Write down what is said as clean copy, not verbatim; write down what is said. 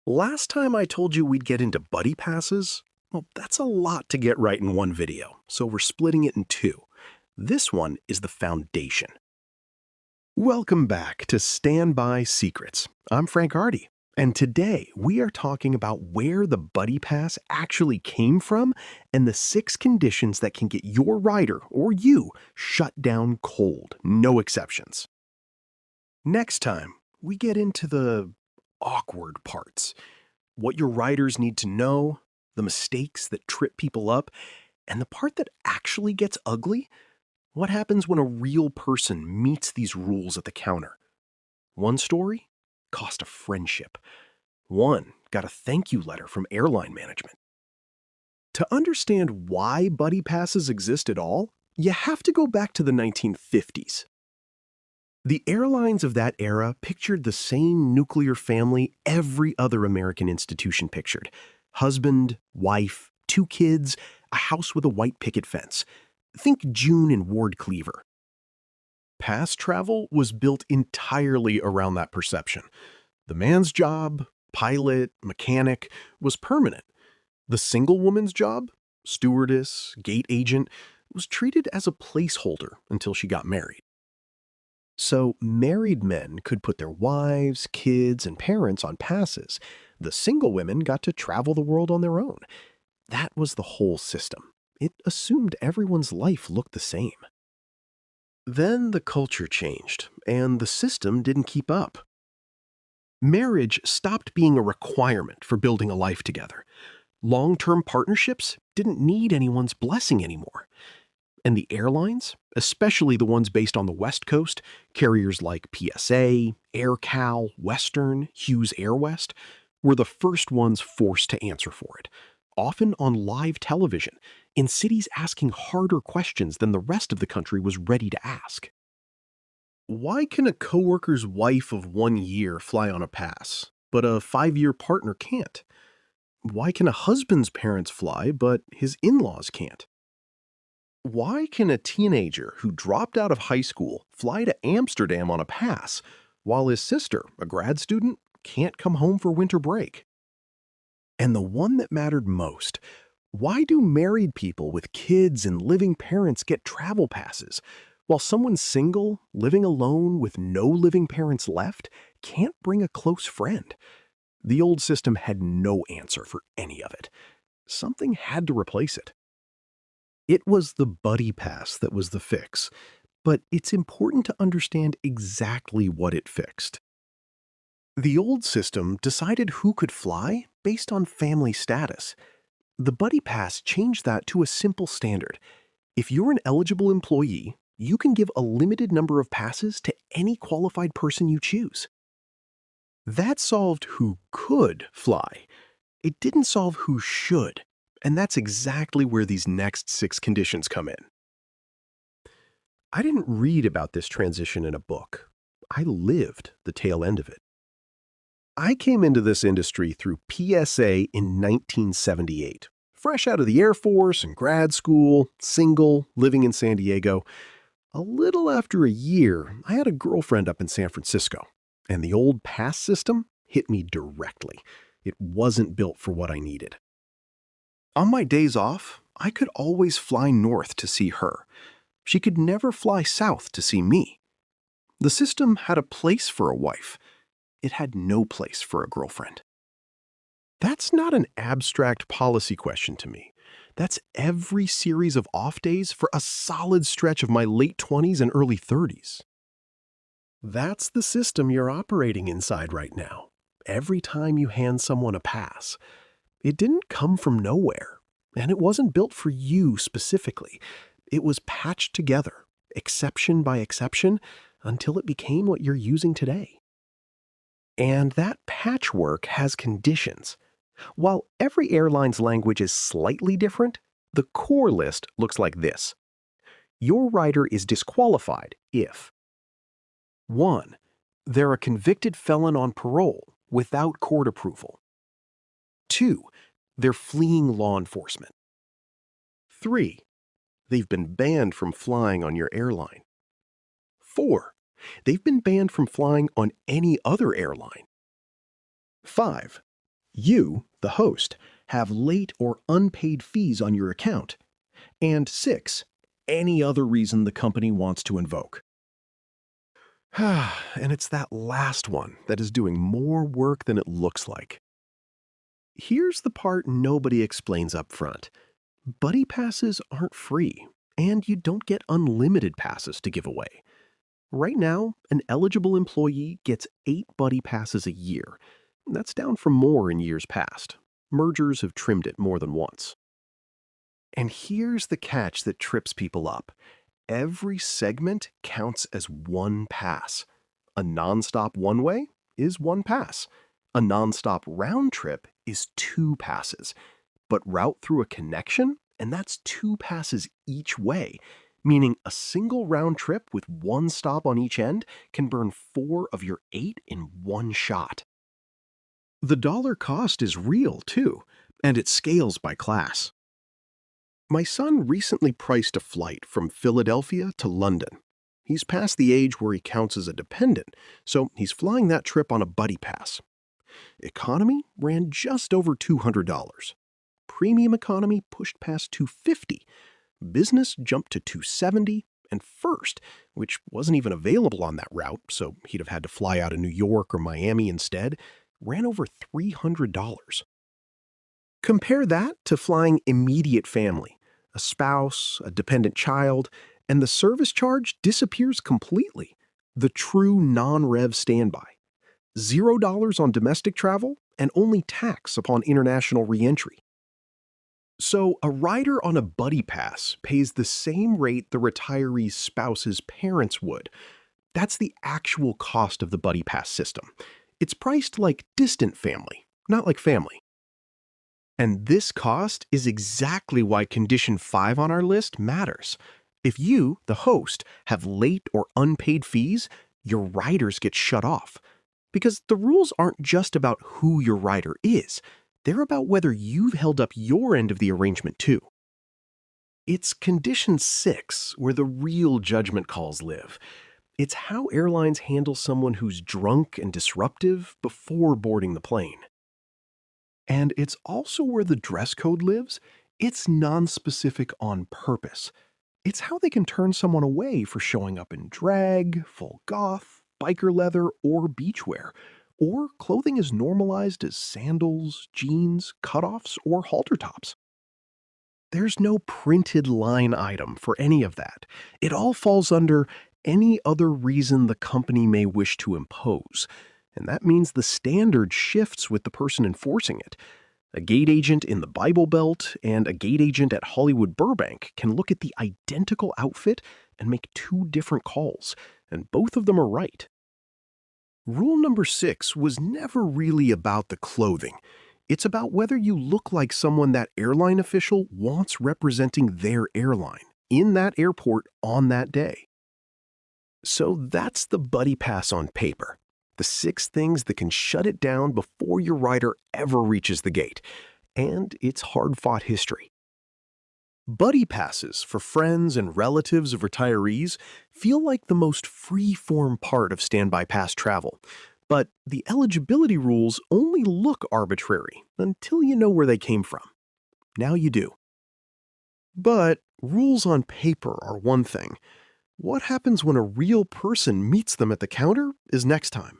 Last time I told you we'd get into buddy passes, well, that's a lot to get right in one video, so we're splitting it in two. This one is the foundation. Welcome back to Standby Secrets. I'm Frank Hardy, and today we are talking about where the buddy pass actually came from and the 6 conditions that can get your rider or you shut down cold, no exceptions. Next time, we get into the awkward parts. What your riders need to know, the mistakes that trip people up, and the part that actually gets ugly, what happens when a real person meets these rules at the counter. One story cost a friendship. One got a thank you letter from airline management. To understand why buddy passes exist at all, you have to go back to the 1950s. The airlines of that era pictured the same nuclear family every other American institution pictured: husband, wife, 2 kids, a house with a white picket fence. Think June and Ward Cleaver. Pass travel was built entirely around that perception. The man's job, pilot, mechanic, was permanent. The single woman's job, stewardess, gate agent, was treated as a placeholder until she got married. So married men could put their wives, kids, and parents on passes. The single women got to travel the world on their own. That was the whole system. It assumed everyone's life looked the same. Then the culture changed, and the system didn't keep up. Marriage stopped being a requirement for building a life together. Long-term partnerships didn't need anyone's blessing anymore. And the airlines, especially the ones based on the West Coast, carriers like PSA, AirCal, Western, Hughes Air West, were the first ones forced to answer for it, often on live television, in cities asking harder questions than the rest of the country was ready to ask. Why can a coworker's wife of 1 year fly on a pass, but a 5-year partner can't? Why can a husband's parents fly, but his in-laws can't? Why can a teenager who dropped out of high school fly to Amsterdam on a pass, while his sister, a grad student, can't come home for winter break? And the one that mattered most: why do married people with kids and living parents get travel passes, while someone single, living alone with no living parents left, can't bring a close friend? The old system had no answer for any of it. Something had to replace it. It was the buddy pass that was the fix, but it's important to understand exactly what it fixed. The old system decided who could fly based on family status. The buddy pass changed that to a simple standard. If you're an eligible employee, you can give a limited number of passes to any qualified person you choose. That solved who could fly. It didn't solve who should. And that's exactly where these next 6 conditions come in. I didn't read about this transition in a book. I lived the tail end of it. I came into this industry through PSA in 1978. Fresh out of the Air Force and grad school, single, living in San Diego. A little after a year, I had a girlfriend up in San Francisco, and the old pass system hit me directly. It wasn't built for what I needed. On my days off, I could always fly north to see her. She could never fly south to see me. The system had a place for a wife. It had no place for a girlfriend. That's not an abstract policy question to me. That's every series of off days for a solid stretch of my late 20s and early 30s. That's the system you're operating inside right now. Every time you hand someone a pass, it didn't come from nowhere, and it wasn't built for you specifically. It was patched together, exception by exception, until it became what you're using today. And that patchwork has conditions. While every airline's language is slightly different, the core list looks like this. Your rider is disqualified if: 1. They're a convicted felon on parole without court approval. 2. They're fleeing law enforcement. 3. They've been banned from flying on your airline. 4. They've been banned from flying on any other airline. 5. You, the host, have late or unpaid fees on your account. And 6, any other reason the company wants to invoke. And it's that last one that is doing more work than it looks like. Here's the part nobody explains up front. Buddy passes aren't free, and you don't get unlimited passes to give away. Right now, an eligible employee gets 8 buddy passes a year. That's down from more in years past. Mergers have trimmed it more than once. And here's the catch that trips people up. Every segment counts as one pass. A nonstop one-way is 1 pass. A nonstop round trip is 2 passes. But route through a connection, and that's 2 passes each way, meaning a single round trip with 1 stop on each end can burn 4 of your 8 in one shot. The dollar cost is real, too, and it scales by class. My son recently priced a flight from Philadelphia to London. He's past the age where he counts as a dependent, so he's flying that trip on a buddy pass. Economy ran just over $200. Premium economy pushed past $250. Business jumped to $270. And first, which wasn't even available on that route, so he'd have had to fly out of New York or Miami instead, ran over $300. Compare that to flying immediate family, a spouse, a dependent child, and the service charge disappears completely. The true non-rev standby. $0 on domestic travel and only tax upon international reentry. So a rider on a buddy pass pays the same rate the retiree's spouse's parents would. That's the actual cost of the buddy pass system. It's priced like distant family, not like family. And this cost is exactly why condition 5 on our list matters. If you, the host, have late or unpaid fees, your riders get shut off. Because the rules aren't just about who your rider is, they're about whether you've held up your end of the arrangement too. It's condition 6 where the real judgment calls live. It's how airlines handle someone who's drunk and disruptive before boarding the plane. And it's also where the dress code lives. It's nonspecific on purpose. It's how they can turn someone away for showing up in drag, full goth, biker leather, or beachwear. Or clothing is normalized as sandals, jeans, cutoffs, or halter tops. There's no printed line item for any of that. It all falls under any other reason the company may wish to impose. And that means the standard shifts with the person enforcing it. A gate agent in the Bible Belt and a gate agent at Hollywood Burbank can look at the identical outfit and make 2 different calls, and both of them are right. Rule number 6 was never really about the clothing. It's about whether you look like someone that airline official wants representing their airline in that airport on that day. So that's the buddy pass on paper. The 6 things that can shut it down before your rider ever reaches the gate. And it's hard-fought history. Buddy passes for friends and relatives of retirees feel like the most free-form part of standby pass travel. But the eligibility rules only look arbitrary until you know where they came from. Now you do. But rules on paper are one thing. What happens when a real person meets them at the counter is next time.